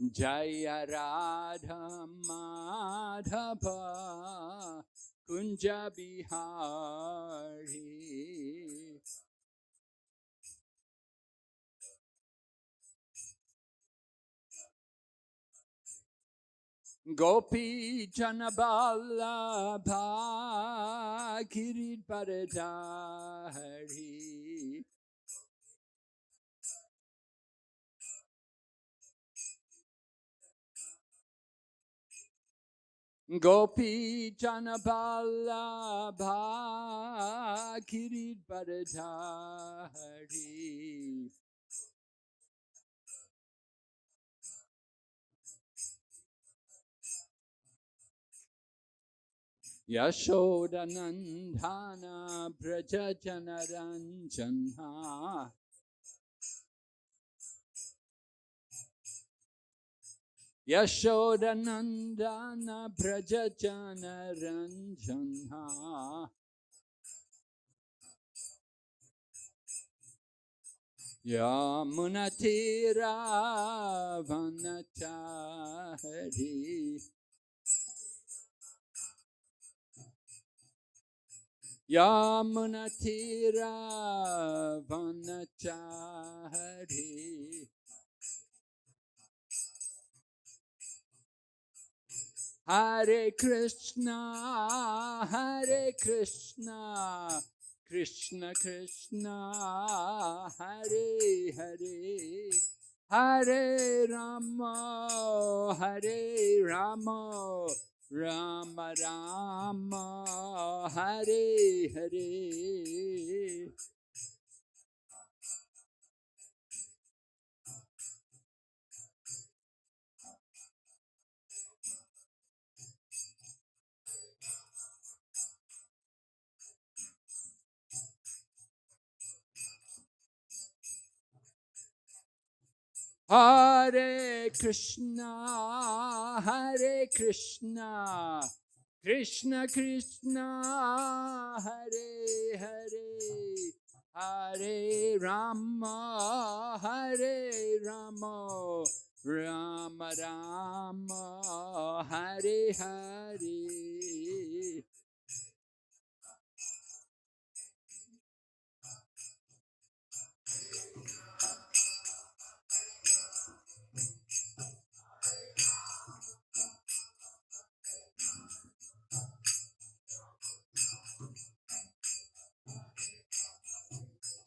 Jaya Radha Madhava Kunja Bihari. Gopi Janaballabha Kirit Paradhari. Gopi Janaballabha Kirit Paradhari. Yashodanandana Braja Janaranjana. Yashodanandana Braja Janaranjana. Yamunatira Vanachari. Yamunatira Vanachari. Hare Krishna, Hare Krishna, Krishna Krishna, Hare Hare, Hare Rama, Hare Rama, Rama Rama, Hare Hare. Hare Krishna, Hare Krishna, Krishna Krishna, Hare Hare, Hare Rama, Hare Rama, Rama Rama, Hare Hare.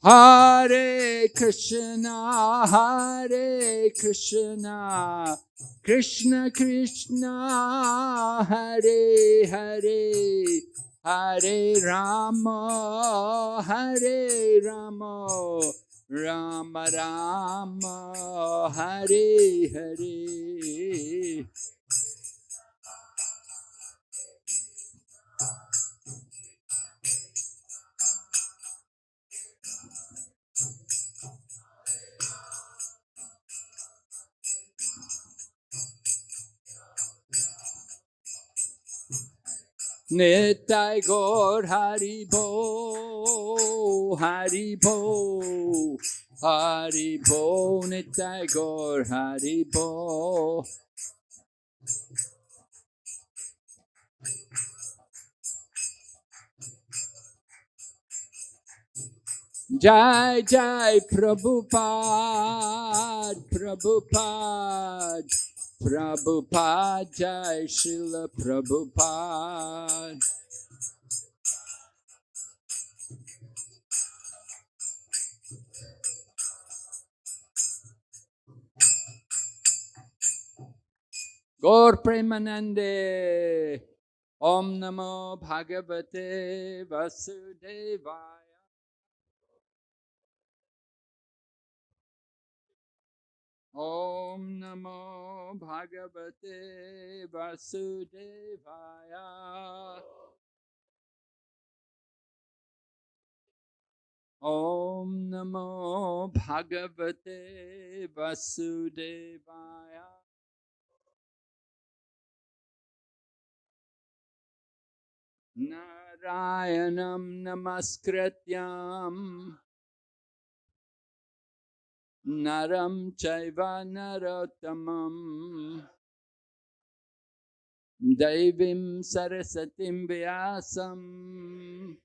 Hare Krishna, Hare Krishna, Krishna Krishna, Hare Hare, Hare Rama, Hare Rama, Rama Rama, Hare Hare. Nitai Gaur Haribo, Haribo, Haribo, Nitai Gaur Haribo. Jai Jai Prabhupada, Prabhupada, Prabhupada, Jai Srila Prabhupada. Gaur Premanande, Om Namo Bhagavate Vasudevaya. Om Namo Bhagavate Vasudevaya. Om Namo Bhagavate Vasudevaya. Narayanam Namaskrityam naram chaiva narottamam Devim Sarasatim Vyasam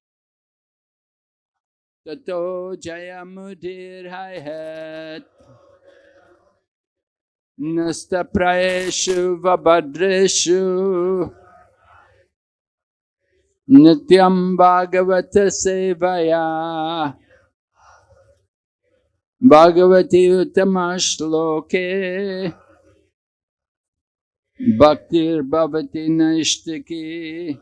Tato Jayamudir Hayat Nasta Praeshu Vabhadreshu Nityam Bhagavata Sevaya Bhagavati Uttamashloke Bhaktir Bhavati Naishtaki.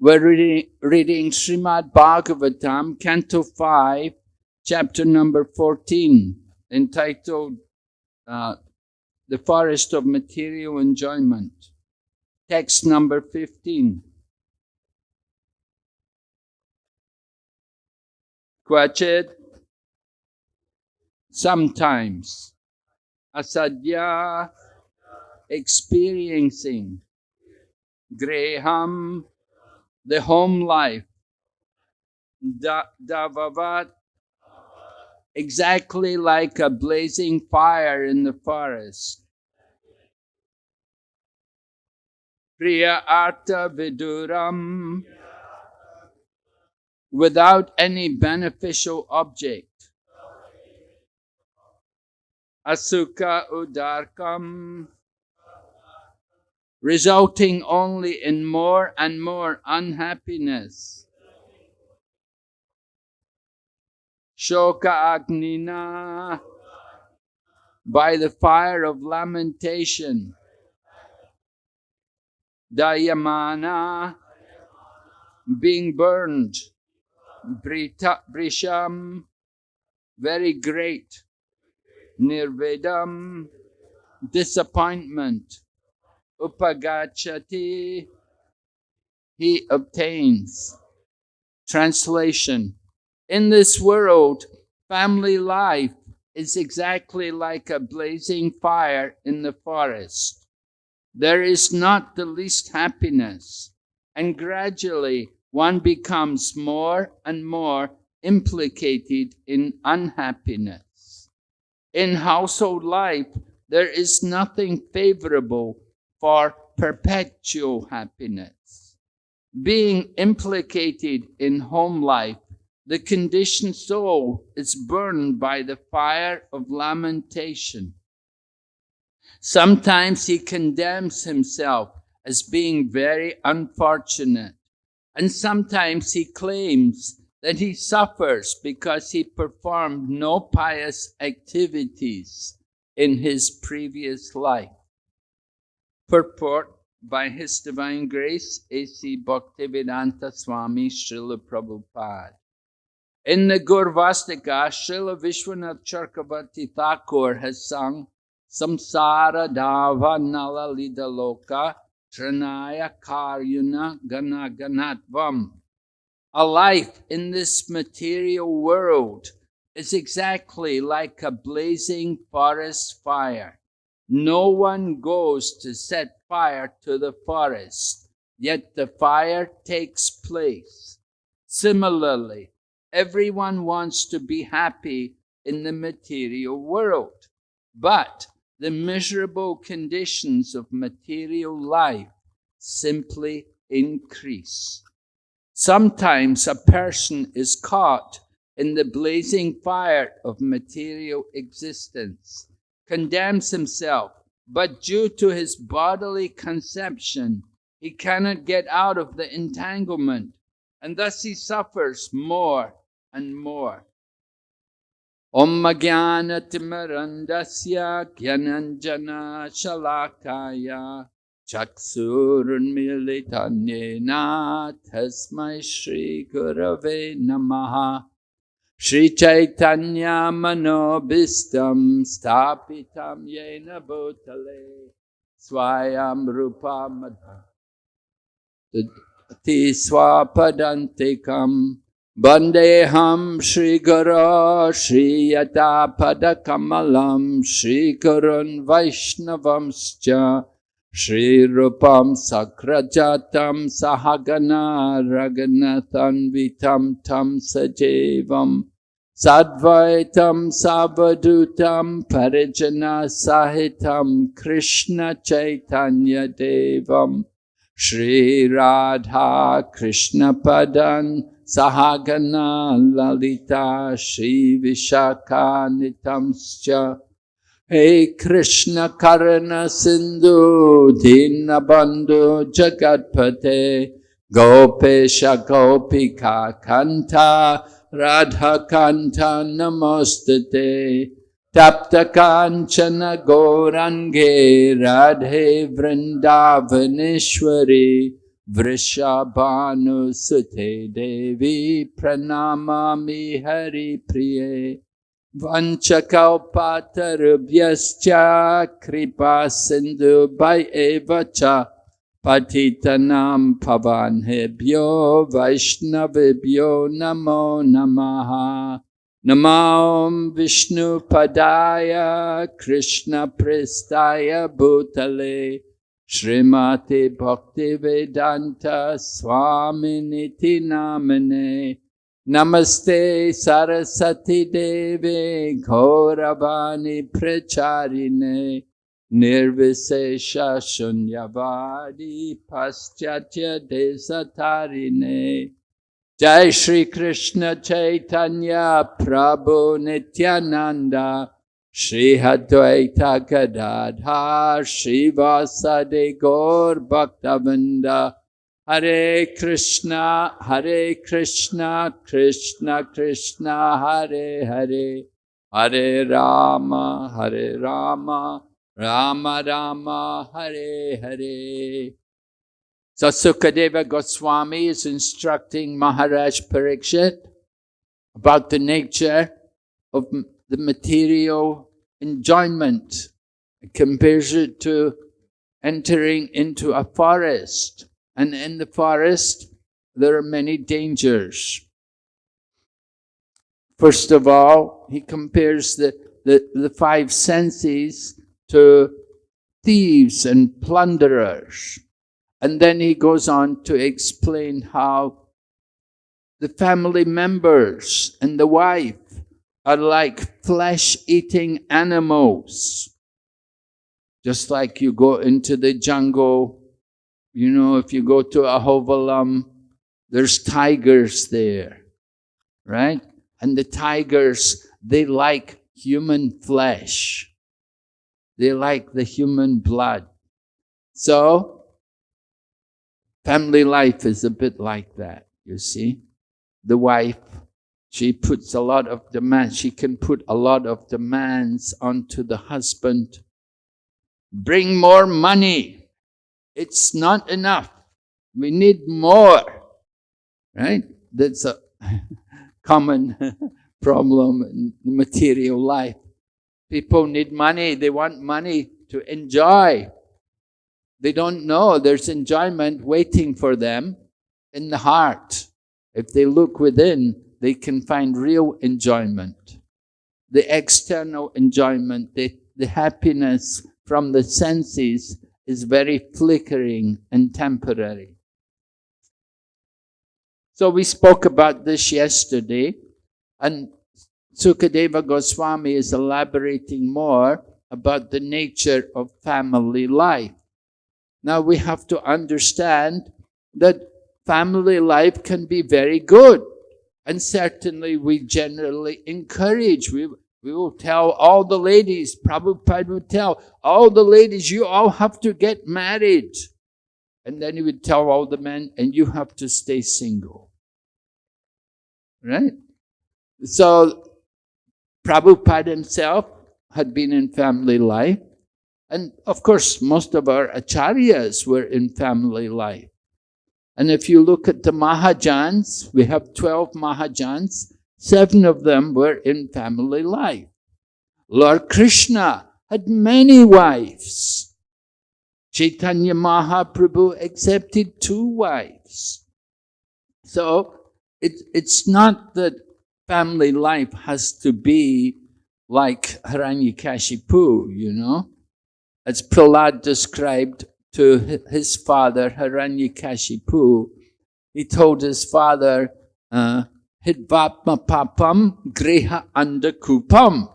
We're reading Srimad Bhagavatam, Canto 5, chapter number 14, entitled The Forest of Material Enjoyment. Text number 15. Kvachit, sometimes, asadya, experiencing, greham, the home life, davavat, exactly like a blazing fire in the forest. Priya artha viduram, without any beneficial object. Asukha udarkam, resulting only in more and more unhappiness. Shoka agnina, by the fire of lamentation. Dayamana, being burned. Brisham, very great. Nirvedam, disappointment. Upagachati, he obtains. Translation. In this world, family life is exactly like a blazing fire in the forest. There is not the least happiness, and gradually one becomes more and more implicated in unhappiness. In household life, there is nothing favorable for perpetual happiness. Being implicated in home life, the conditioned soul is burned by the fire of lamentation. Sometimes he condemns himself as being very unfortunate, and sometimes he claims that he suffers because he performed no pious activities in his previous life. Purport by His Divine Grace, A.C. Bhaktivedanta Swami Srila Prabhupada. In the Gurvastika, Srila Vishwanath Chakravarti Thakur has sung Samsara Dava Nala Lida Loka Tranaya Karyuna Gana Ganatvam. A life in this material world is exactly like a blazing forest fire. No one goes to set fire to the forest, yet the fire takes place. Similarly, everyone wants to be happy in the material world, but the miserable conditions of material life simply increase. Sometimes a person is caught in the blazing fire of material existence, condemns himself, but due to his bodily conception, he cannot get out of the entanglement, and thus he suffers more and more. Om Jnana Timarandasya Gyananjana Shalakaya Chaksurunmilitanyena Tasmai Shri Gurave Namaha. Shri Chaitanya Manobhistam Stapitam Yena Bhutale Swayam Rupa Madhati Swapadantikam Bandeham Shri Guru Shri Yata Padakamalam Shri Gurun Vaishnavamscha Shri Rupam Sakrajatam Sahagana Raganathan Vitam Tam Sajevam Sadvaitam Savadutam Parijana Sahitam Krishna Chaitanya Devam Shri Radha Krishna Padan Sahagana Lalita Shri Vishaka Nitamscha Hey Krishna Karana Sindhu Dinabandhu Jagatpate Gopesha Gopika Kanta Radha Kanta Namostate Tapta Kanchana Gourange Radhe Vrindavaneshwari Vrishabhanu Sute Devi Pranamami Hari Priye Vanchakalpatarubhyascha Kripa Sindhu Bhayevacha Patitanam Pavanebhyo Vaishnavibhyo Namo Namaha Namo Vishnu Padaya Krishna Prestaya Bhutale Srimati Bhakti Vedanta Swami Niti Namane Namaste Sarasati Devi Gauravani Pracharine Nirvisesha Shunyavadi Paschatya Desatarine Jai Shri Krishna Chaitanya Prabhu Nityananda Shri Advaita Gadadhar Shri Vasade Gaur Bhaktavinda Hare Krishna, Krishna Krishna, Hare Hare, Hare Rama, Rama Rama, Hare Hare. So Sukadeva Goswami is instructing Maharaj Parikshit about the nature of the material enjoyment. He compares it to entering into a forest. And in the forest, there are many dangers. First of all, he compares the five senses to thieves and plunderers. And then he goes on to explain how the family members and the wife are like flesh-eating animals. Just like you go into the jungle, you know, if you go to Ahovalam, there's tigers there, right? And the tigers, they like human flesh. They like the human blood. So, family life is a bit like that, you see. The wife, she puts a lot of demands. She can put a lot of demands onto the husband. Bring more money. It's not enough. We need more, right? That's a common problem in material life. People need money. They want money to enjoy. They don't know there's enjoyment waiting for them in the heart. If they look within, they can find real enjoyment. The external enjoyment, the happiness from the senses is very flickering and temporary. So we spoke about this yesterday, and Sukadeva Goswami is elaborating more about the nature of family life. Now we have to understand that family life can be very good, and certainly we generally encourage. We will tell all the ladies, Prabhupada would tell all the ladies, you all have to get married. And then he would tell all the men, and you have to stay single. Right? So, Prabhupada himself had been in family life. And of course, most of our acharyas were in family life. And if you look at the Mahajans, we have 12 Mahajans, 7 of them were in family life. Lord Krishna had many wives. Chaitanya Mahaprabhu accepted 2 wives. So it's not that family life has to be like Hiranyakashipu, you know. As Prahlad described to his father, Hiranyakashipu, he told his father, Hidvatma papam greha andakupam.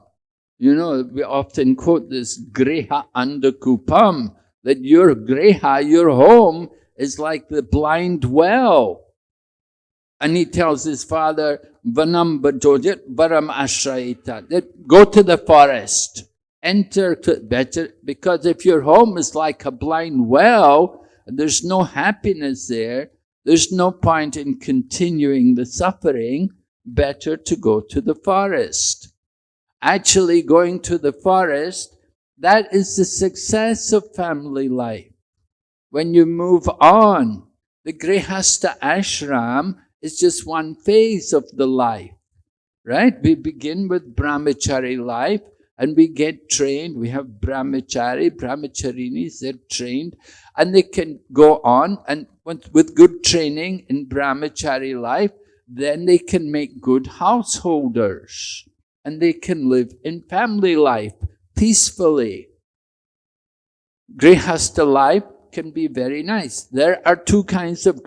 You know, we often quote this greha andakupam, that your greha, your home, is like the blind well. And he tells his father, Vanam bajojit varam ashrayita, that go to the forest, enter to better, because if your home is like a blind well, there's no happiness there, there's no point in continuing the suffering, better to go to the forest. Actually, going to the forest, that is the success of family life. When you move on, the Grihastha ashram is just one phase of the life, right? We begin with brahmachari life and we get trained. We have brahmacharinis, they're trained and they can go on and with good training in brahmachari life, then they can make good householders and they can live in family life peacefully. Grihastha life can be very nice. There are two kinds of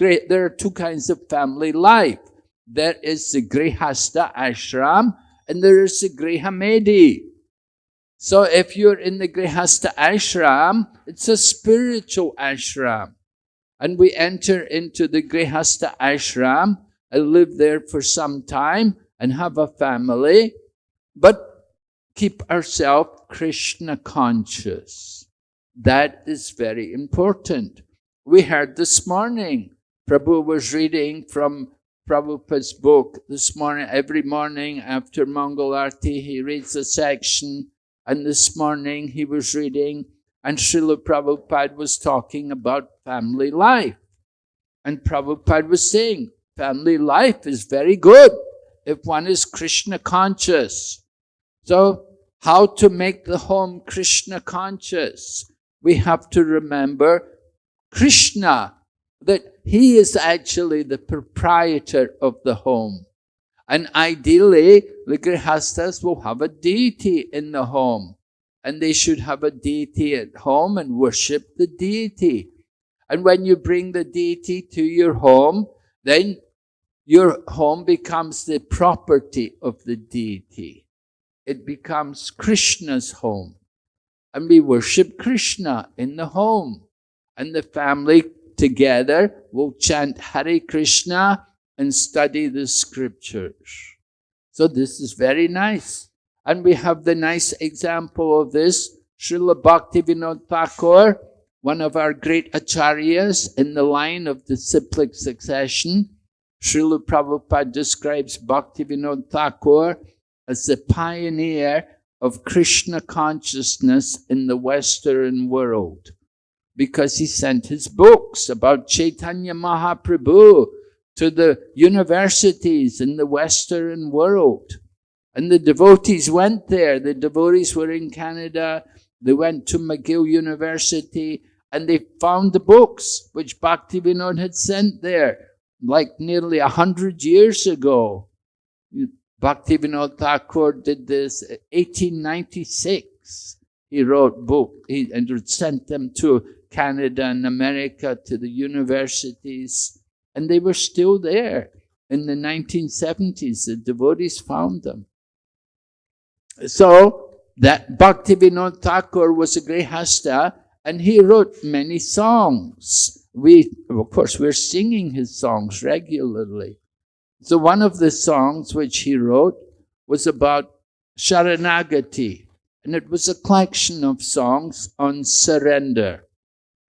family life. There is the Grihastha ashram and there is the Grihamedi. So if you're in the Grihastha ashram, it's a spiritual ashram. And we enter into the Grihastha ashram and live there for some time and have a family, but keep ourselves Krishna conscious. That is very important. We heard this morning, Prabhu was reading from Prabhupada's book this morning. Every morning after Mangal Arti, he reads a section, and this morning he was reading, and Srila Prabhupada was talking about family life. And Prabhupada was saying, family life is very good if one is Krishna conscious. So, how to make the home Krishna conscious? We have to remember Krishna, that he is actually the proprietor of the home. And ideally, the Grihasthas will have a deity in the home. And they should have a deity at home and worship the deity. And when you bring the deity to your home, then your home becomes the property of the deity. It becomes Krishna's home. And we worship Krishna in the home. And the family together will chant Hare Krishna and study the scriptures. So this is very nice. And we have the nice example of this. Srila Bhaktivinoda Thakur, one of our great acharyas in the line of disciplic succession. Srila Prabhupada describes Bhaktivinoda Thakur as the pioneer of Krishna consciousness in the Western world, because he sent his books about Chaitanya Mahaprabhu to the universities in the Western world. And the devotees went there. The devotees were in Canada. They went to McGill University and they found the books which Bhaktivinoda had sent there, like nearly 100 years ago. Bhaktivinoda Thakur did this in 1896. He wrote books and sent them to Canada and America, to the universities. And they were still there in the 1970s. The devotees found them. So that Bhaktivinoda Thakur was a Grihastha and he wrote many songs. Of course, we're singing his songs regularly. So one of the songs which he wrote was about Sharanagati, and it was a collection of songs on surrender.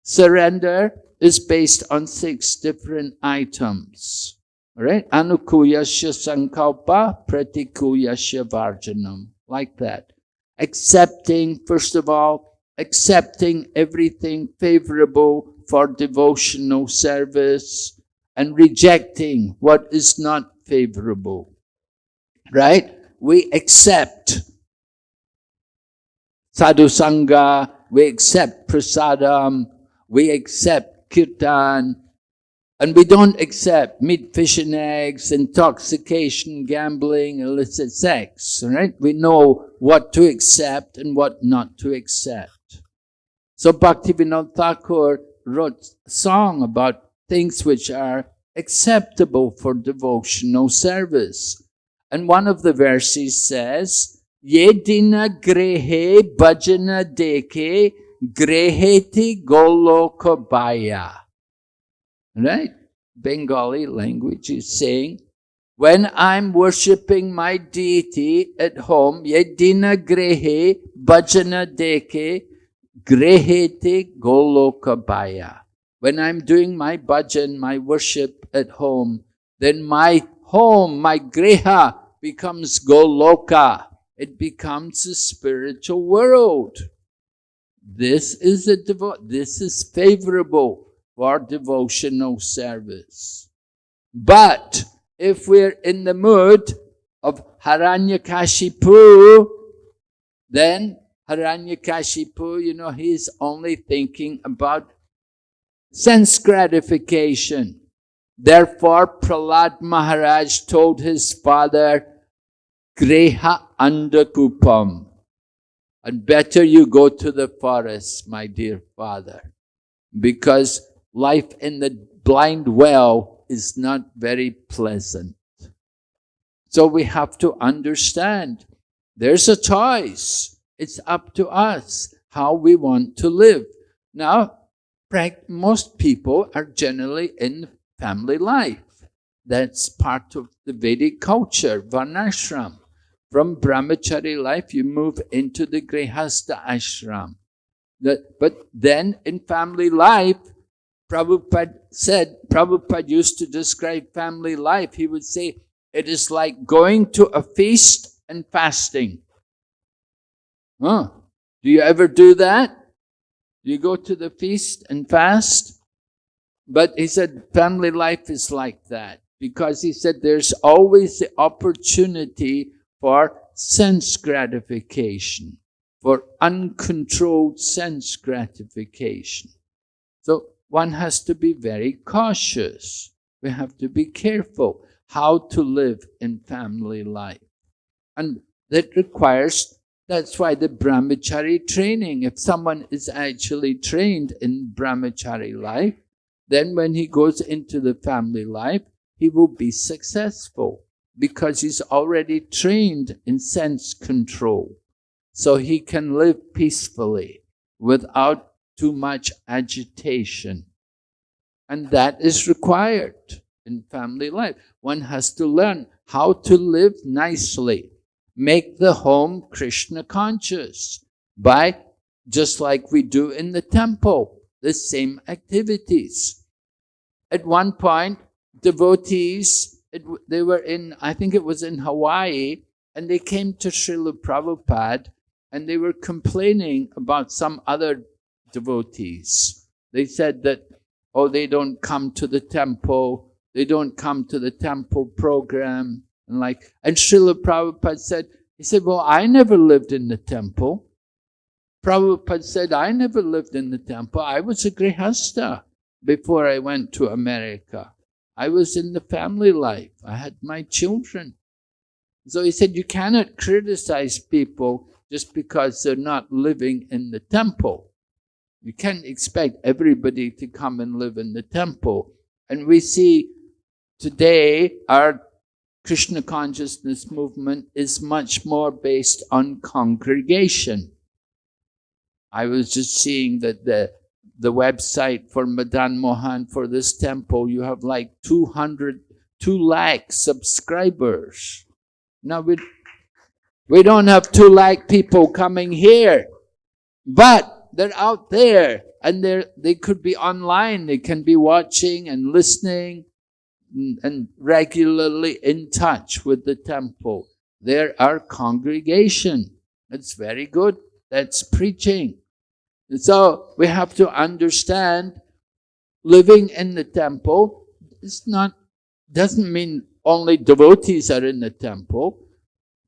Surrender is based on 6 different items. All right? Anukuyasya sankalpa pratikuyasya varjanam. Like that. Accepting, first of all, accepting everything favorable for devotional service and rejecting what is not favorable. Right? We accept sadhu sangha, we accept prasadam, we accept kirtan, and we don't accept meat, fish and eggs, intoxication, gambling, illicit sex. Right? We know what to accept and what not to accept. So Bhaktivinoda Thakur wrote a song about things which are acceptable for devotional service. And one of the verses says, Yedina grehe bhajana deke greheti goloka baya. Right? Bengali language is saying, when I'm worshipping my deity at home, Yedina grehe bhajana deke greheti goloka baya. When I'm doing my bhajan, my worship at home, then my home, my greha, becomes goloka. It becomes a spiritual world. This is favorable for devotional service. But if we're in the mood of Hiranyakashipu, then Hiranyakashipu, he's only thinking about sense gratification. Therefore, Prahlad Maharaj told his father, Greha andakupam. And better you go to the forest, my dear father, because life in the blind well is not very pleasant. So we have to understand there's a choice. It's up to us how we want to live. Now, most people are generally in family life. That's part of the Vedic culture, Varnashram. From brahmachari life, you move into the grihastha ashram. But then in family life, Prabhupada used to describe family life. He would say, it is like going to a feast and fasting. Do you ever do that? Do you go to the feast and fast? But he said family life is like that, because he said there's always the opportunity for sense gratification, for uncontrolled sense gratification. So one has to be very cautious. We have to be careful how to live in family life. And that's why the brahmachari training, if someone is actually trained in brahmachari life, then when he goes into the family life, he will be successful, because he's already trained in sense control. So he can live peacefully without too much agitation. And that is required in family life. One has to learn how to live nicely. Make the home Krishna conscious by, just like we do in the temple, the same activities. At one point, devotees, they were in, I think it was in Hawaii, and they came to Srila Prabhupada, and they were complaining about some other devotees. They said that, they don't come to the temple, they don't come to the temple program, and Srila Prabhupada said, well, I never lived in the temple. Prabhupada said, I never lived in the temple. I was a grihastha before I went to America. I was in the family life. I had my children. So he said, you cannot criticize people just because they're not living in the temple. You can't expect everybody to come and live in the temple. And we see today our Krishna consciousness movement is much more based on congregation. I was just seeing that the website for Madan Mohan for this temple, you have like 2 lakh subscribers. Now we don't have 2 lakh people coming here, but they're out there, and they could be online. They can be watching and listening and regularly in touch with the temple. They're our congregation. It's very good. That's preaching. And so we have to understand living in the temple doesn't mean only devotees are in the temple.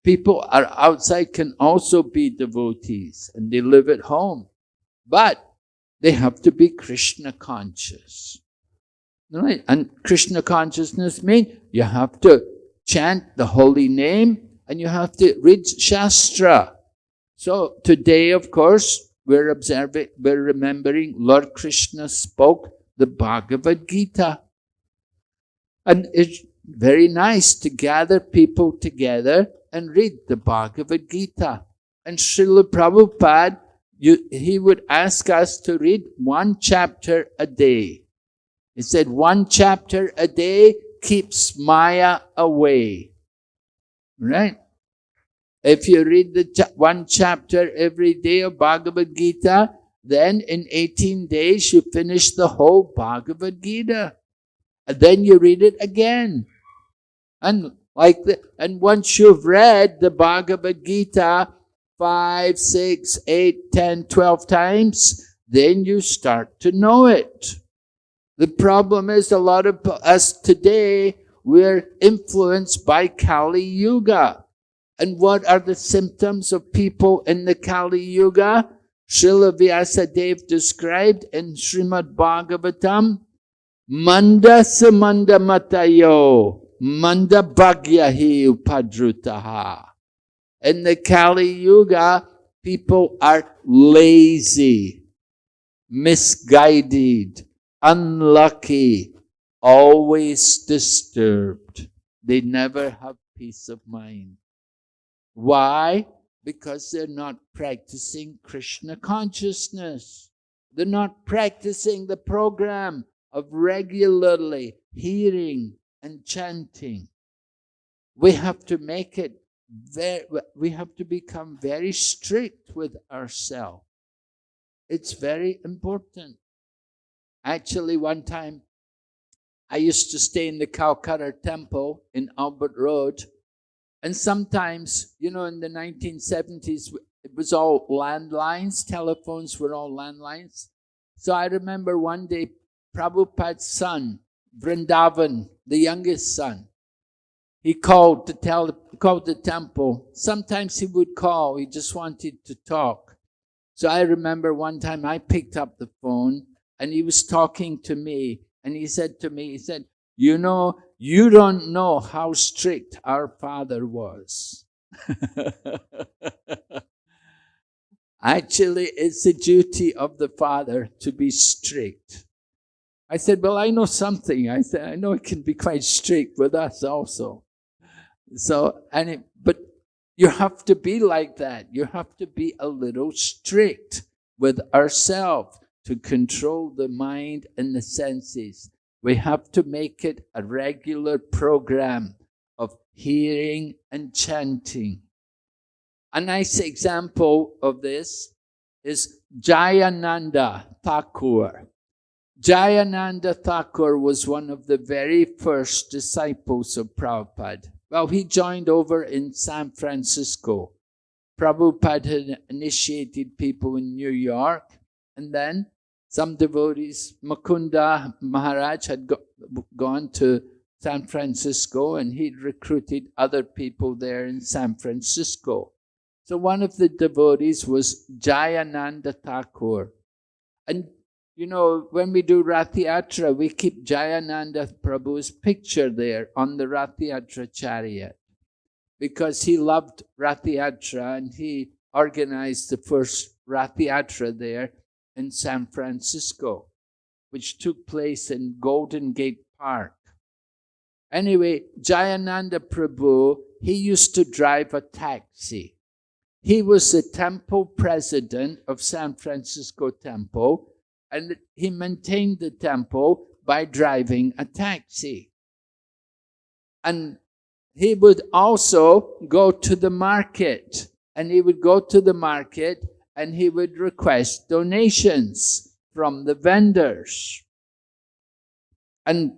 People are outside can also be devotees, and they live at home. But they have to be Krishna conscious. Right? And Krishna consciousness means you have to chant the holy name, and you have to read Shastra. So today, of course, we're remembering Lord Krishna spoke the Bhagavad Gita. And it's very nice to gather people together and read the Bhagavad Gita. And Srila Prabhupada, he would ask us to read one chapter a day. He said, one chapter a day keeps Maya away. Right? If you read the one chapter every day of Bhagavad Gita, then in 18 days you finish the whole Bhagavad Gita. And then you read it again. And once you've read the Bhagavad Gita 5, 6, 8, 10, 12 times, then you start to know it. The problem is a lot of us today, we're influenced by Kali Yuga. And what are the symptoms of people in the Kali Yuga? Srila Vyasadeva described in Srimad Bhagavatam, Manda samanda matayo, manda bhagyahi upadrutaha. In the Kali Yuga, people are lazy, misguided, unlucky, always disturbed. They never have peace of mind. Why? Because they're not practicing Krishna consciousness. They're not practicing the program of regularly hearing and chanting. We have to make it we have to become very strict with ourselves. It's very important. Actually, one time, I used to stay in the Calcutta temple in Albert Road. And sometimes, in the 1970s, it was all landlines. Telephones were all landlines. So I remember one day, Prabhupada's son, Vrindavan, the youngest son, he called the temple. Sometimes he would call. He just wanted to talk. So I remember one time I picked up the phone and he was talking to me. And he said to me, you don't know how strict our father was. Actually, it's the duty of the father to be strict. I said, well, I know something. I said, I know it can be quite strict with us also. But you have to be like that. You have to be a little strict with ourselves to control the mind and the senses. We have to make it a regular program of hearing and chanting. A nice example of this is Jayananda Thakur. Jayananda Thakur was one of the very first disciples of Prabhupada. Well, he joined over in San Francisco. Prabhupada had initiated people in New York, and then some devotees, Mukunda Maharaj had gone to San Francisco, and he'd recruited other people there in San Francisco. So one of the devotees was Jayananda Thakur. And when we do Rath Yatra, we keep Jayananda Prabhu's picture there on the Rath Yatra chariot, because he loved Rath Yatra and he organized the first Rath Yatra there in San Francisco, which took place in Golden Gate Park. Anyway, Jayananda Prabhu, he used to drive a taxi. He was the temple president of San Francisco Temple, and he maintained the temple by driving a taxi. And he would also go to the market, and he would go to the market and he would request donations from the vendors. And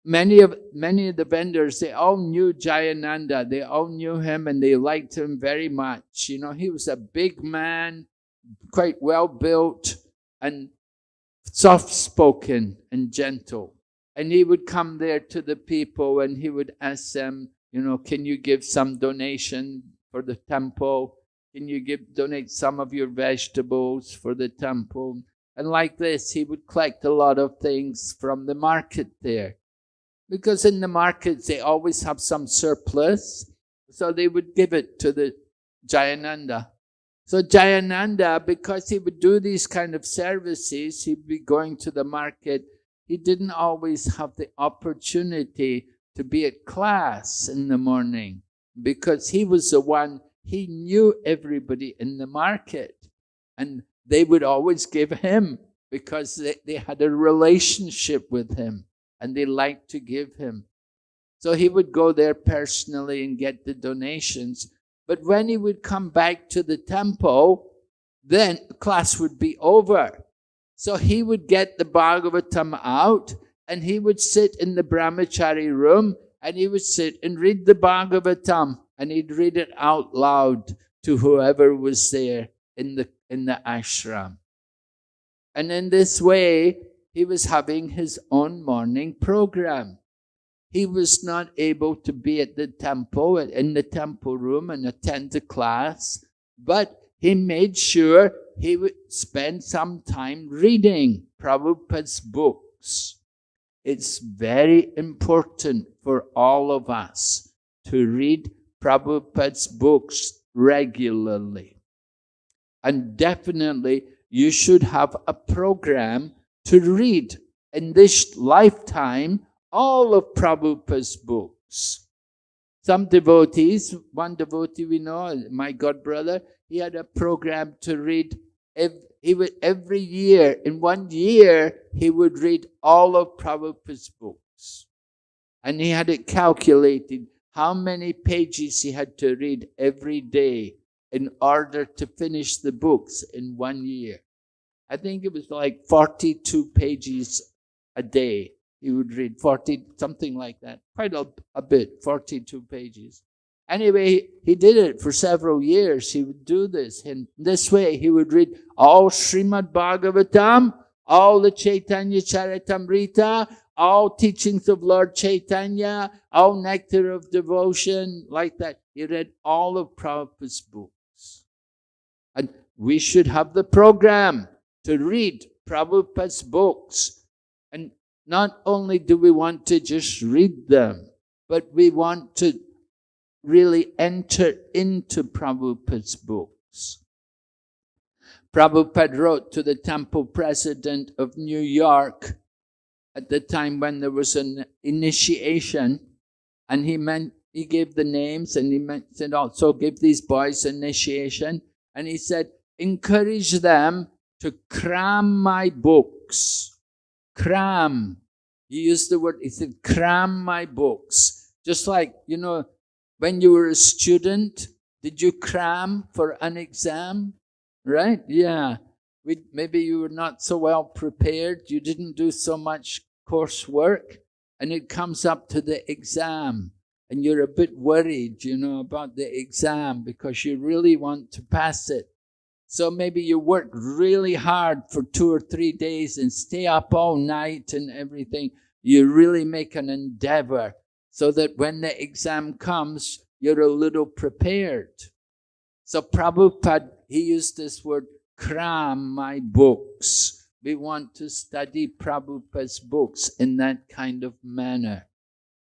many of the vendors, they all knew Jayananda. They all knew him and they liked him very much. He was a big man, quite well built and soft-spoken and gentle. And he would come there to the people and he would ask them, can you give some donation for the temple? Can you donate some of your vegetables for the temple? And like this, he would collect a lot of things from the market there. Because in the markets, they always have some surplus. So they would give it to the Jayananda. So Jayananda, because he would do these kind of services, he'd be going to the market. He didn't always have the opportunity to be at class in the morning, because he was the one, he knew everybody in the market. And they would always give him, because they had a relationship with him and they liked to give him. So he would go there personally and get the donations. But when he would come back to the temple, then class would be over. So he would get the Bhagavatam out and he would sit in the brahmachari room and he would sit and read the Bhagavatam, and he'd read it out loud to whoever was there in the ashram. And in this way, he was having his own morning program. He was not able to be at the temple, in the temple room, and attend the class, but he made sure he would spend some time reading Prabhupada's books. It's very important for all of us to read Prabhupada's books regularly. And definitely, you should have a program to read in this lifetime all of Prabhupada's books. Some devotees, one devotee we know, my godbrother, he had a program to read. Every year, in 1 year, he would read all of Prabhupada's books. And he had it calculated how many pages he had to read every day in order to finish the books in 1 year. I think it was like 42 pages a day. He would read 40, something like that. Quite a bit, 42 pages. Anyway, he did it for several years. He would do this. And this way, he would read all Srimad Bhagavatam, all the Chaitanya Charitamrita, all teachings of Lord Chaitanya, all nectar of devotion, like that. He read all of Prabhupada's books. And we should have the program to read Prabhupada's books. And not only do we want to just read them, but we want to really enter into Prabhupada's books. Prabhupada wrote to the temple president of New York at the time when there was an initiation, and he gave the names, and he said also give these boys initiation, and he said encourage them to cram my books. Cram. He used the word, he said cram my books. Just like, when you were a student, did you cram for an exam? Right? Yeah. Maybe you were not so well prepared. You didn't do so much coursework. And it comes up to the exam. And you're a bit worried, about the exam because you really want to pass it. So maybe you work really hard for 2 or 3 days and stay up all night and everything. You really make an endeavor so that when the exam comes, you're a little prepared. So Prabhupada, he used this word, cram my books. We want to study Prabhupada's books in that kind of manner.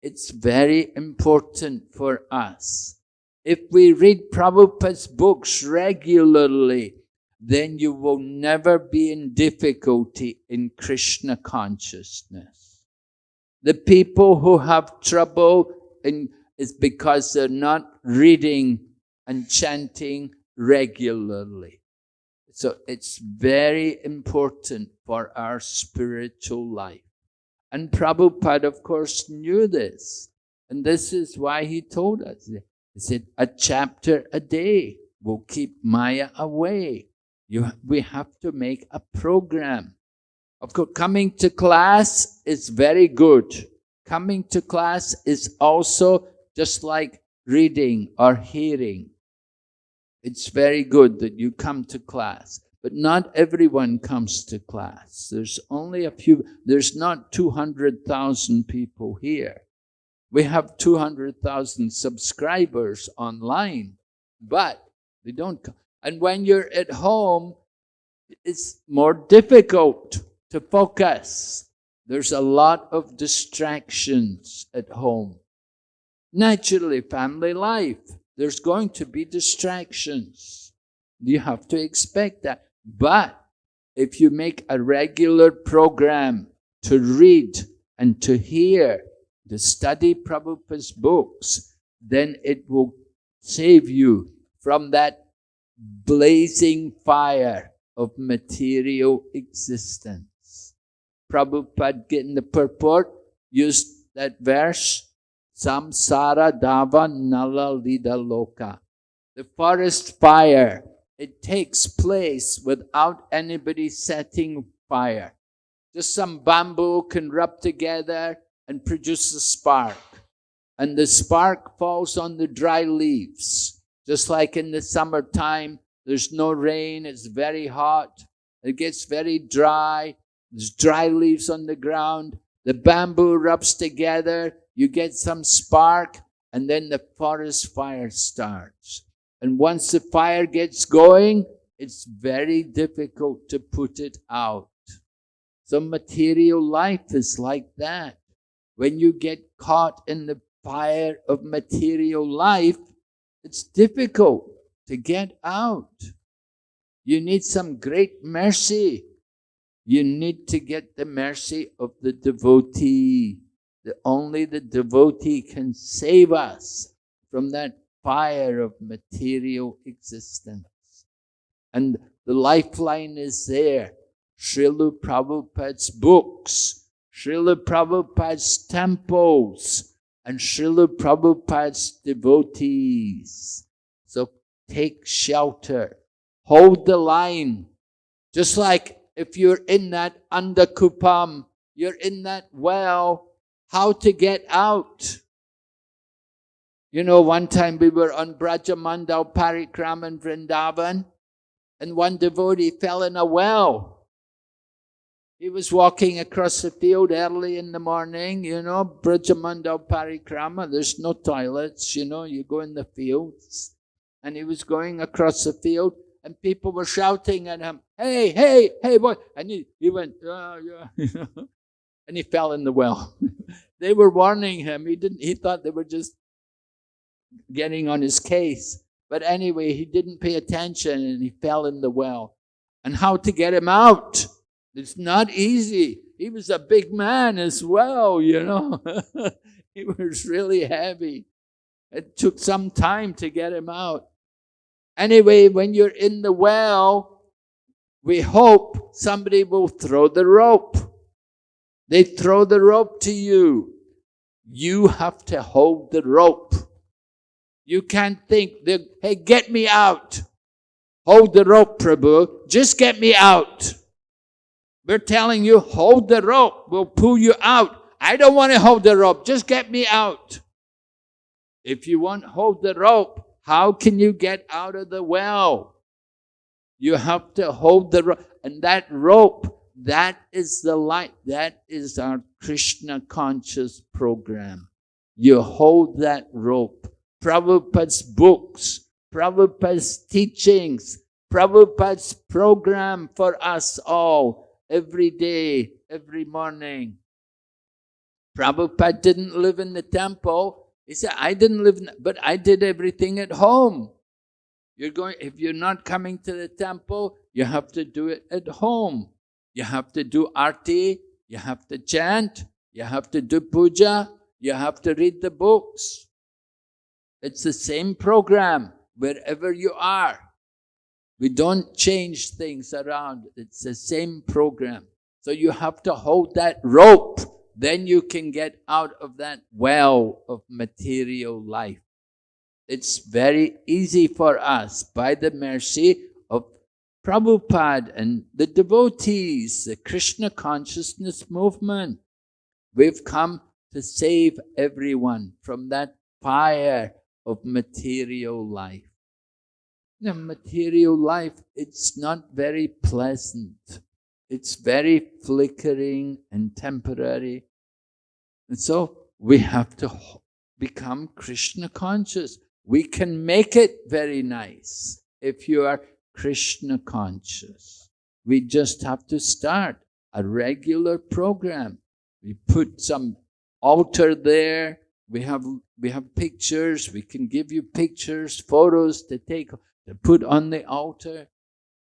It's very important for us. If we read Prabhupada's books regularly, then you will never be in difficulty in Krishna consciousness. The people who have trouble is because they're not reading and chanting regularly. So it's very important for our spiritual life. And Prabhupada, of course, knew this. And this is why he told us. He said, a chapter a day will keep Maya away. We have to make a program. Of course, coming to class is very good. Coming to class is also just like reading or hearing. It's very good that you come to class. But not everyone comes to class. There's only a few. There's not 200,000 people here. We have 200,000 subscribers online, but they don't come. And when you're at home, it's more difficult to focus. There's a lot of distractions at home. Naturally, family life, there's going to be distractions. You have to expect that. But if you make a regular program to read and to hear, to study Prabhupada's books, then it will save you from that blazing fire of material existence. Prabhupada, in the purport, used that verse, Samsara Dava Nala Lida Loka. The forest fire, it takes place without anybody setting fire. Just some bamboo can rub together and produce a spark. And the spark falls on the dry leaves. Just like in the summertime, there's no rain, it's very hot, it gets very dry, there's dry leaves on the ground, the bamboo rubs together, you get some spark, and then the forest fire starts. And once the fire gets going, it's very difficult to put it out. So material life is like that. When you get caught in the fire of material life, it's difficult to get out. You need some great mercy. You need to get the mercy of the devotee. Only the devotee can save us from that fire of material existence. And the lifeline is there. Srila Prabhupada's books, Srila Prabhupada's temples, and Srila Prabhupada's devotees. So take shelter. Hold the line. Just like if you're in that andakupam, you're in that well, how to get out? You know, one time we were on Brajamandal Parikram in Vrindavan, and one devotee fell in a well. He was walking across the field early in the morning, you know, Brajamandal Parikrama, there's no toilets, you know, you go in the fields. And he was going across the field, and people were shouting at him, hey, hey, hey, boy. And he went, yeah, and he fell in the well. They were warning him. He thought they were just getting on his case. But anyway, he didn't pay attention, and he fell in the well. And how to get him out? It's not easy. He was a big man as well, you know. He was really heavy. It took some time to get him out. Anyway, when you're in the well, we hope somebody will throw the rope. They throw the rope to you. You have to hold the rope. You can't think, hey, get me out. Hold the rope, Prabhu. Just get me out. We're telling you, hold the rope. We'll pull you out. I don't want to hold the rope. Just get me out. If you won't hold the rope, how can you get out of the well? You have to hold the rope. And that rope, that is the light. That is our Krishna conscious program. You hold that rope. Prabhupada's books, Prabhupada's teachings, Prabhupada's program for us all. Every day, every morning. Prabhupada didn't live in the temple. He said, I didn't live in, but I did everything at home. If you're not coming to the temple, you have to do it at home. You have to do arti, you have to chant, you have to do puja, you have to read the books. It's the same program wherever you are. We don't change things around. It's the same program. So you have to hold that rope. Then you can get out of that well of material life. It's very easy for us by the mercy of Prabhupada and the devotees, the Krishna consciousness movement. We've come to save everyone from that fire of material life. The material life, it's not very pleasant. It's very flickering and temporary. And so we have to become Krishna conscious. We can make it very nice if you are Krishna conscious. We just have to start a regular program. We put some altar there. We have pictures. We can give you pictures, photos to take, to put on the altar,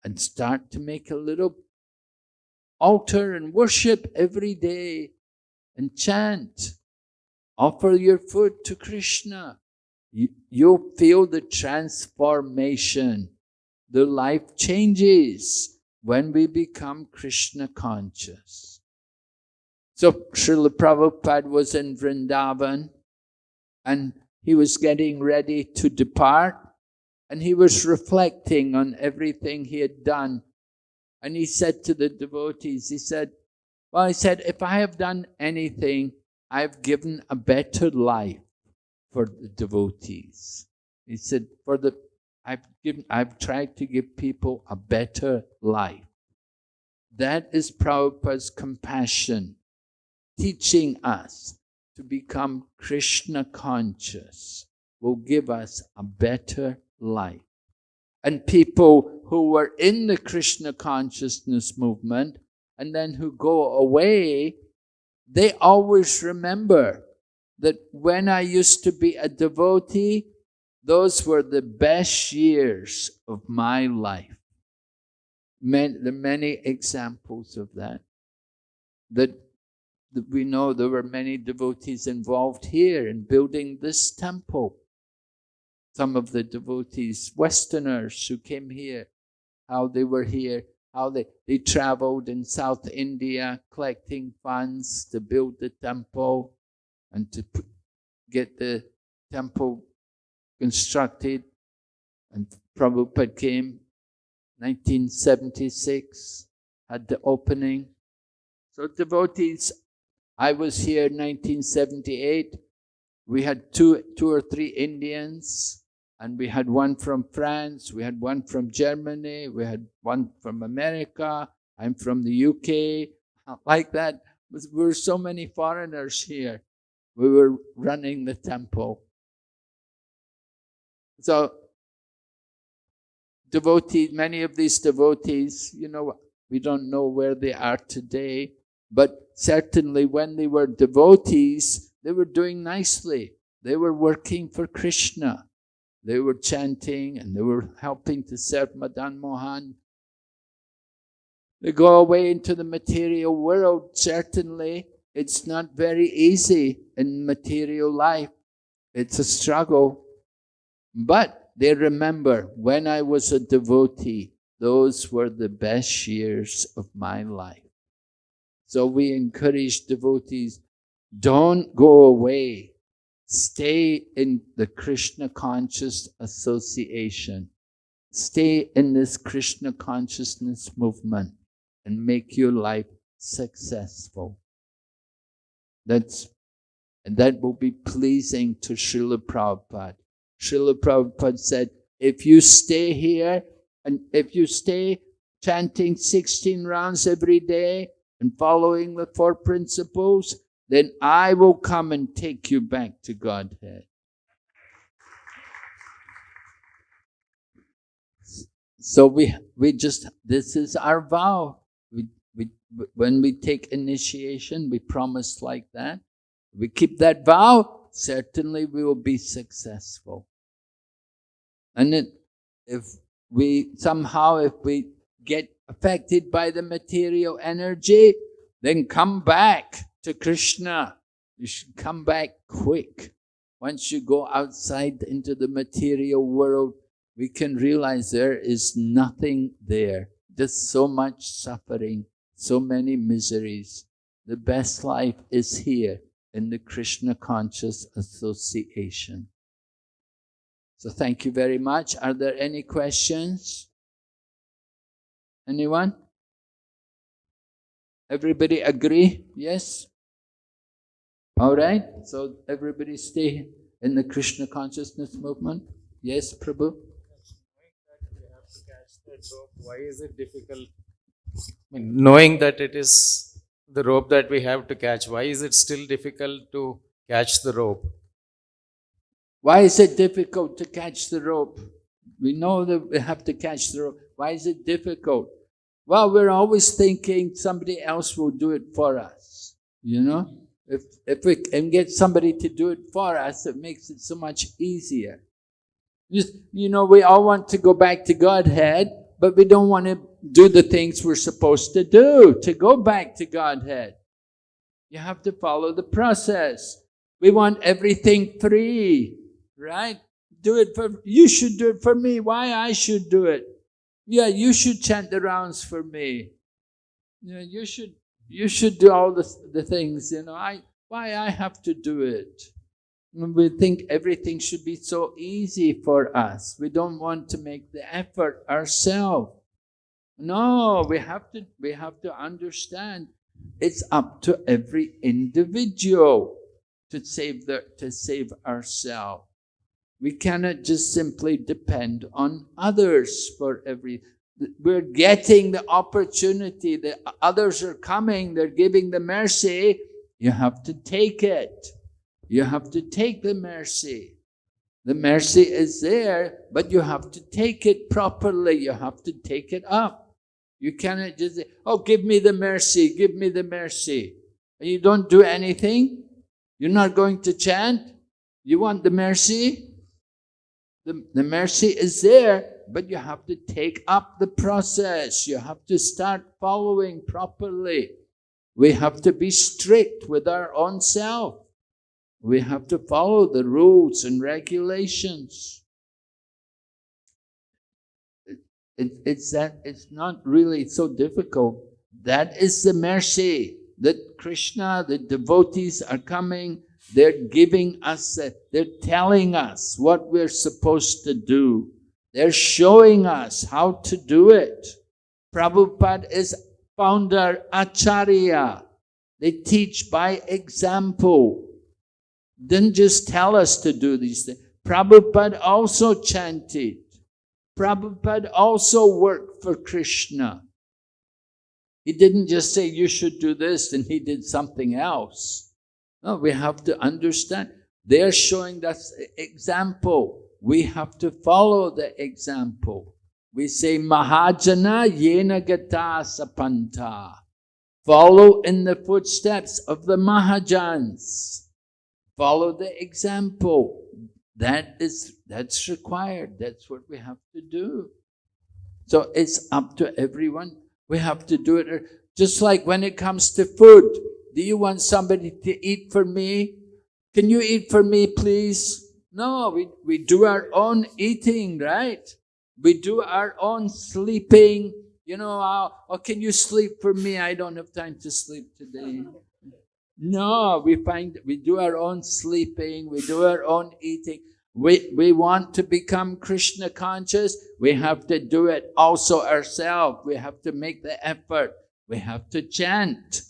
and start to make a little altar and worship every day and chant. Offer your food to Krishna. You'll feel the transformation. The life changes when we become Krishna conscious. So Srila Prabhupada was in Vrindavan and he was getting ready to depart and he was reflecting on everything he had done. And he said to the devotees, he said, if I have done anything, I've given a better life for the devotees. He said, I've tried to give people a better life. That is Prabhupada's compassion, teaching us to become Krishna conscious will give us a better life. And people who were in the Krishna consciousness movement and then who go away, they always remember that when I used to be a devotee, those were the best years of my life. There are many examples of that. That we know there were many devotees involved here in building this temple. Some of the devotees, Westerners who came here, how they were here, how they traveled in South India collecting funds to build the temple and to get the temple constructed. And Prabhupada came 1976, had the opening. So devotees, I was here in 1978. We had two or three Indians, and we had one from France, we had one from Germany, we had one from America, I'm from the UK, like that. There were so many foreigners here. We were running the temple. So devotees, many of these devotees, we don't know where they are today, but certainly when they were devotees, they were doing nicely. They were working for Krishna. They were chanting and they were helping to serve Madan Mohan. They go away into the material world. Certainly, it's not very easy in material life. It's a struggle. But they remember, when I was a devotee, those were the best years of my life. So we encourage devotees, don't go away. Stay in the Krishna conscious association. Stay in this Krishna consciousness movement and make your life successful. And that will be pleasing to Srila Prabhupada. Srila Prabhupada said, if you stay here and if you stay chanting 16 rounds every day and following the 4 principles, then I will come and take you back to Godhead. So we just, this is our vow. When we take initiation, we promise like that. We keep that vow, certainly we will be successful. And if we get affected by the material energy, then come back to Krishna. You should come back quick. Once you go outside into the material world, we can realize there is nothing there. Just so much suffering, so many miseries. The best life is here in the Krishna conscious association. So thank you very much. Are there any questions? Anyone? Everybody agree? Yes? All right. So everybody stay in the Krishna consciousness movement. Yes, Prabhu? Why is it difficult? Knowing that it is the rope that we have to catch, why is it still difficult to catch the rope? Why is it difficult to catch the rope? We know that we have to catch the rope. Why is it difficult? Well, we're always thinking somebody else will do it for us. If we can get somebody to do it for us, it makes it so much easier. We all want to go back to Godhead, but we don't want to do the things we're supposed to do to go back to Godhead. You have to follow the process. We want everything free, right? You should do it for me. Why I should do it? Yeah, you should chant the rounds for me. You should do all the things, why I have to do it? We think everything should be so easy for us. We don't want to make the effort ourselves. No, we have to understand it's up to every individual to save ourselves. We cannot just simply depend on others for we're getting the opportunity. The others are coming, they're giving the mercy. You have to take it. You have to take the mercy. The mercy is there, but you have to take it properly. You have to take it up. You cannot just say, oh, give me the mercy, give me the mercy. And you don't do anything. You're not going to chant. You want the mercy? The mercy is there, but you have to take up the process. You have to start following properly. We have to be strict with our own self. We have to follow the rules and regulations. It's not really so difficult. That is the mercy that Krishna, the devotees are coming. They're giving us, they're telling us what we're supposed to do. They're showing us how to do it. Prabhupada is founder Acharya. They teach by example. Didn't just tell us to do these things. Prabhupada also chanted. Prabhupada also worked for Krishna. He didn't just say, you should do this, and he did something else. No, we have to understand. They're showing us example. We have to follow the example. We say, Mahajana yena gata sapanta. Follow in the footsteps of the Mahajans. Follow the example. That's required. That's what we have to do. So it's up to everyone. We have to do it. Just like when it comes to food. Do you want somebody to eat for me? Can you eat for me, please? No, we do our own eating, right? We do our own sleeping. Oh, can you sleep for me? I don't have time to sleep today. No, we do our own sleeping. We do our own eating. We want to become Krishna conscious. We have to do it also ourselves. We have to make the effort. We have to chant.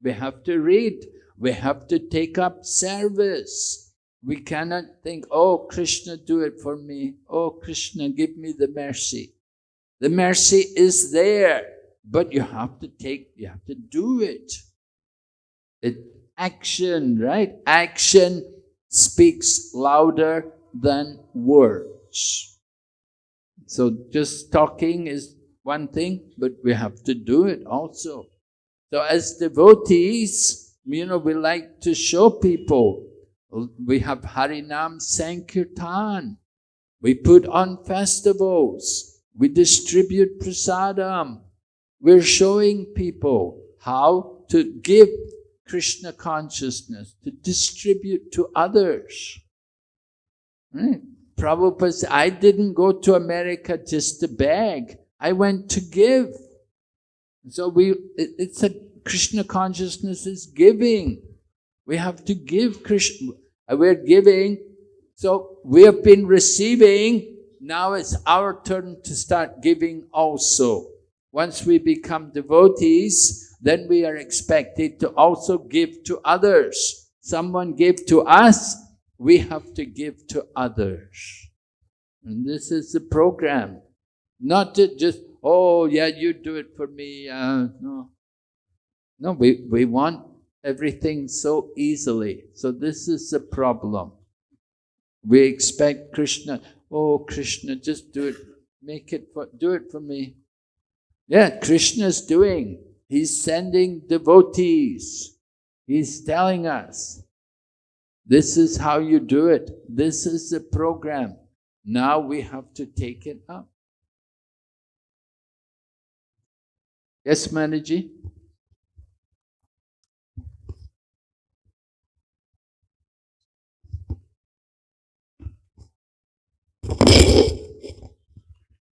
We have to read. We have to take up service. We cannot think, oh, Krishna, do it for me. Oh, Krishna, give me the mercy. The mercy is there, but you have to do it. Action, right? Action speaks louder than words. So just talking is one thing, but we have to do it also. So as devotees, we like to show people. We have Harinam Sankirtan. We put on festivals. We distribute prasadam. We're showing people how to give Krishna consciousness, to distribute to others. Right? Prabhupada said, I didn't go to America just to beg. I went to give. So Krishna consciousness is giving. We have to give Krishna. We're giving. So we have been receiving. Now it's our turn to start giving also. Once we become devotees, then we are expected to also give to others. Someone gave to us, we have to give to others. And this is the program. Not to just, oh yeah, you do it for me. No, we want everything so easily. So this is the problem. We expect Krishna, oh Krishna, just do it, do it for me. Yeah, Krishna's doing. He's sending devotees. He's telling us, this is how you do it. This is the program. Now we have to take it up. Yes, Manaji?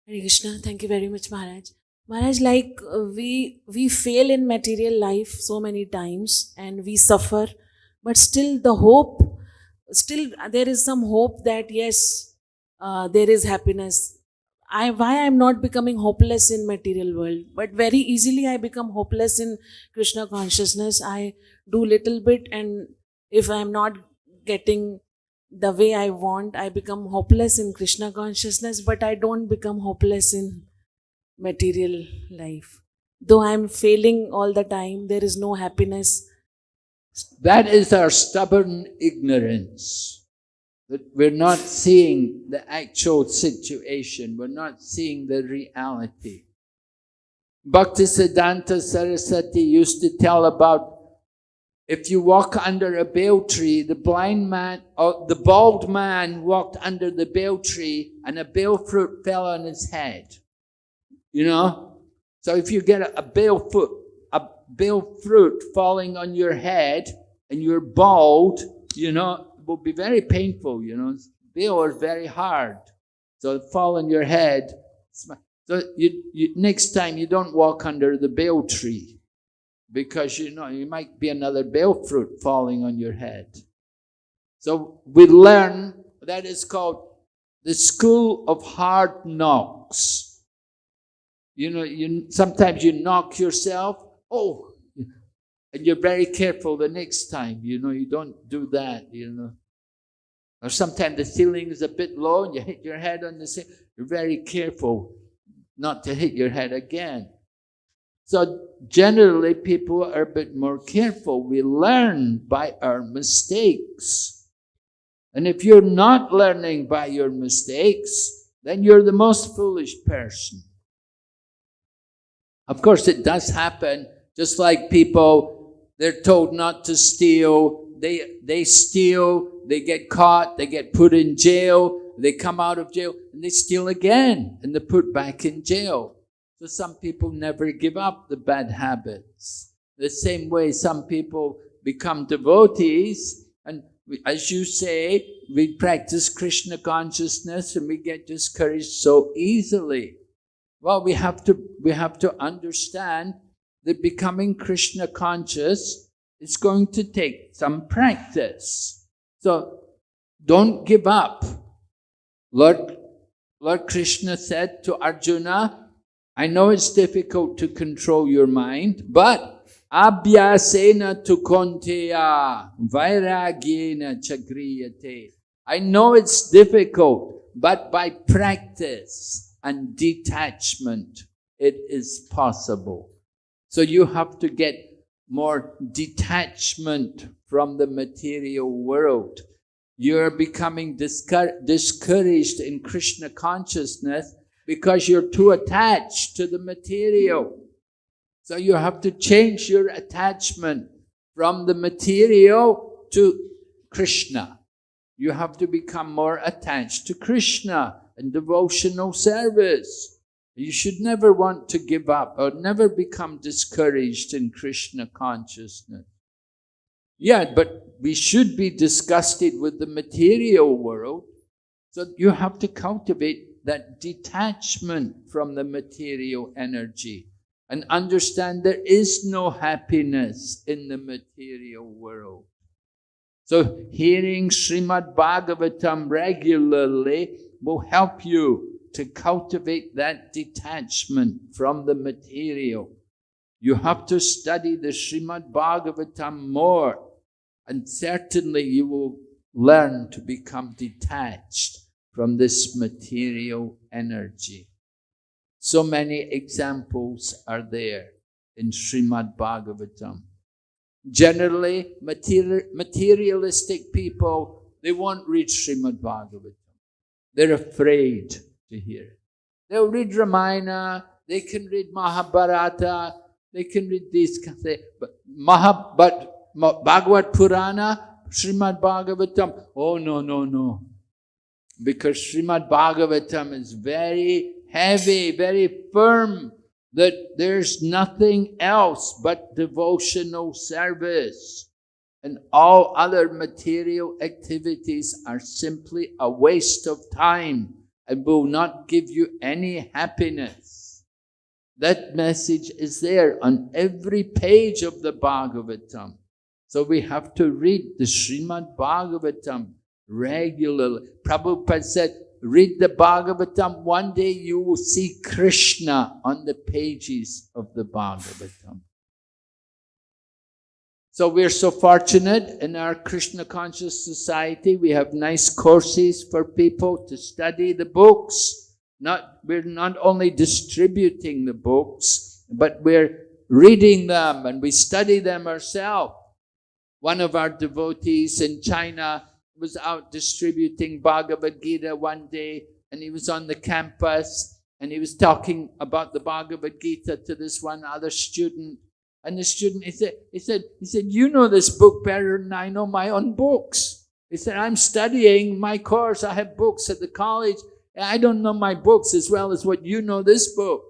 Hare Krishna. Thank you very much, Maharaj. Maharaj, like we fail in material life so many times and we suffer, but still the hope, still there is some hope that yes, there is happiness. Why I'm not becoming hopeless in material world, but very easily I become hopeless in Krishna consciousness. I do little bit, and if I'm not getting the way I want, I become hopeless in Krishna consciousness, but I don't become hopeless in material life. Though I'm failing all the time, there is no happiness. That is our stubborn ignorance, that we're not seeing the actual situation, we're not seeing the reality. Bhaktisiddhanta Saraswati used to tell about if you walk under a bale tree, the bald man walked under the bale tree and a bale fruit fell on his head. You know? So if you get a bale fruit falling on your head and you're bald, you know, it will be very painful, you know. Bale is very hard. So it fall on your head. So you next time you don't walk under the bale tree, because you know you might be another bale fruit falling on your head. So we learn, that is called the school of hard knocks. You know, sometimes you knock yourself, and you're very careful the next time, you know, you don't do that, you know. Or sometimes the ceiling is a bit low and you hit your head on the ceiling, you're very careful not to hit your head again. So generally, people are a bit more careful. We learn by our mistakes. And if you're not learning by your mistakes, then you're the most foolish person. Of course, it does happen, just like people, they're told not to steal. They steal, they get caught, they get put in jail, they come out of jail, and they steal again, and they're put back in jail. So some people never give up the bad habits. The same way some people become devotees, and as you say, we practice Krishna consciousness and we get discouraged so easily. Well, we have to understand that becoming Krishna conscious is going to take some practice. So don't give up. Lord Krishna said to Arjuna, I know it's difficult to control your mind, but abhyasena tu konteya vairagyena chagriyate. I know it's difficult, but by practice and detachment, it is possible. So you have to get more detachment from the material world. You're becoming discouraged in Krishna consciousness because you're too attached to the material. So you have to change your attachment from the material to Krishna. You have to become more attached to Krishna and devotional service. You should never want to give up or never become discouraged in Krishna consciousness. Yeah, but we should be disgusted with the material world. So you have to cultivate that detachment from the material energy and understand there is no happiness in the material world. So hearing Srimad Bhagavatam regularly will help you to cultivate that detachment from the material. You have to study the Srimad Bhagavatam more, and certainly you will learn to become detached from this material energy. So many examples are there in Srimad Bhagavatam. Generally, materialistic people, they won't read Srimad Bhagavatam. They're afraid to hear it. They'll read Ramayana, they can read Mahabharata, they can read these kinds of things, but Bhagavad Purana, Srimad Bhagavatam, oh no. Because Srimad Bhagavatam is very heavy, very firm, that there's nothing else but devotional service. And all other material activities are simply a waste of time and will not give you any happiness. That message is there on every page of the Bhagavatam. So we have to read the Srimad Bhagavatam regularly. Prabhupada said, read the Bhagavatam, one day you will see Krishna on the pages of the Bhagavatam. So we're so fortunate in our Krishna conscious society. We have nice courses for people to study the books. We're not only distributing the books, but we're reading them and we study them ourselves. One of our devotees in China was out distributing Bhagavad Gita one day, and he was on the campus and he was talking about the Bhagavad Gita to this one other student. And the student, he said, you know this book better than I know my own books. He said, I'm studying my course. I have books at the college. I don't know my books as well as what you know this book.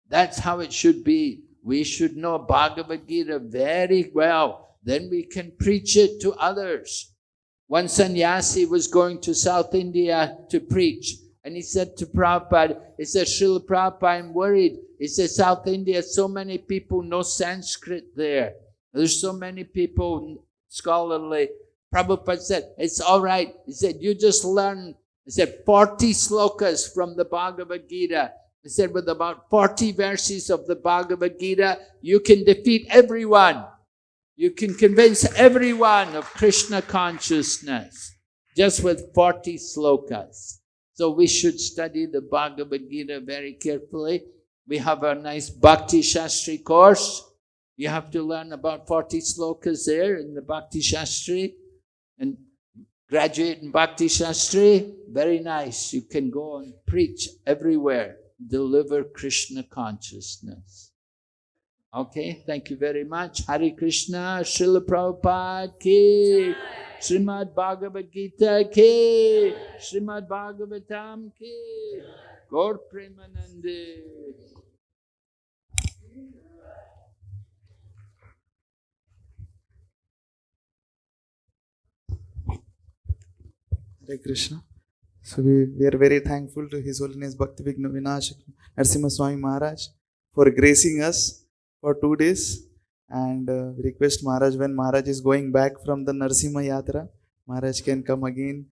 That's how it should be. We should know Bhagavad Gita very well. Then we can preach it to others. One sannyasi was going to South India to preach. And he said to Prabhupada, he said, Srila Prabhupada, I'm worried. He said, South India, so many people know Sanskrit there. There's so many people scholarly. Prabhupada said, it's all right. He said, you just learn, he said, 40 slokas from the Bhagavad Gita. He said, with about 40 verses of the Bhagavad Gita, you can defeat everyone. You can convince everyone of Krishna consciousness just with 40 slokas. So we should study the Bhagavad Gita very carefully. We have a nice Bhakti Shastri course. You have to learn about 40 slokas there in the Bhakti Shastri and graduate in Bhakti Shastri. Very nice. You can go and preach everywhere. Deliver Krishna consciousness. Okay, thank you very much. Hare Krishna, Srila Prabhupada ki, Srimad Bhagavad Gita ki, Srimad Bhagavatam ki, Gaur Premanande. Hare Krishna. So we are very thankful to His Holiness Bhakti Vighna Vinashak Narsimha Swami Maharaj for gracing us for 2 days, and request Maharaj, when Maharaj is going back from the Narsimha Yatra, Maharaj can come again